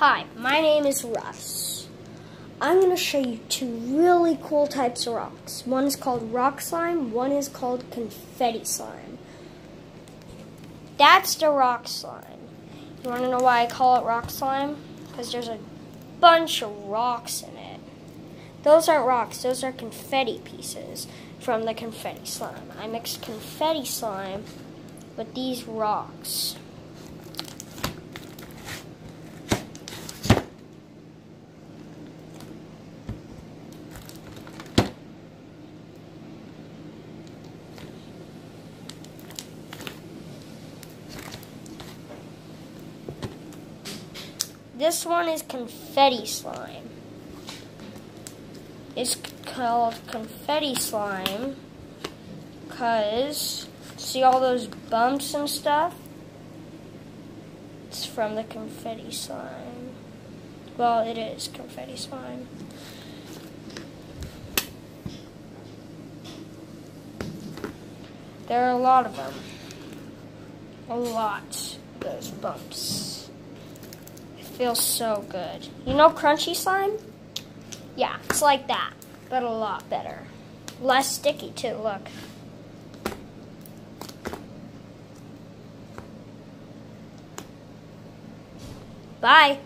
Hi, my name is Russ. I'm going to show you two really cool types of rocks. One is called rock slime, one is called confetti slime. That's the rock slime. You want to know why I call it rock slime? Because there's a bunch of rocks in it. Those aren't rocks, those are confetti pieces from the confetti slime. I mixed confetti slime with these rocks. This one is confetti slime. It's called confetti slime because, see all those bumps and stuff? It's from the confetti slime. Well, it is confetti slime. There are a lot of them. A lot of those bumps. Feels so good. You know crunchy slime? Yeah, it's like that, but a lot better. Less sticky too, look. Bye.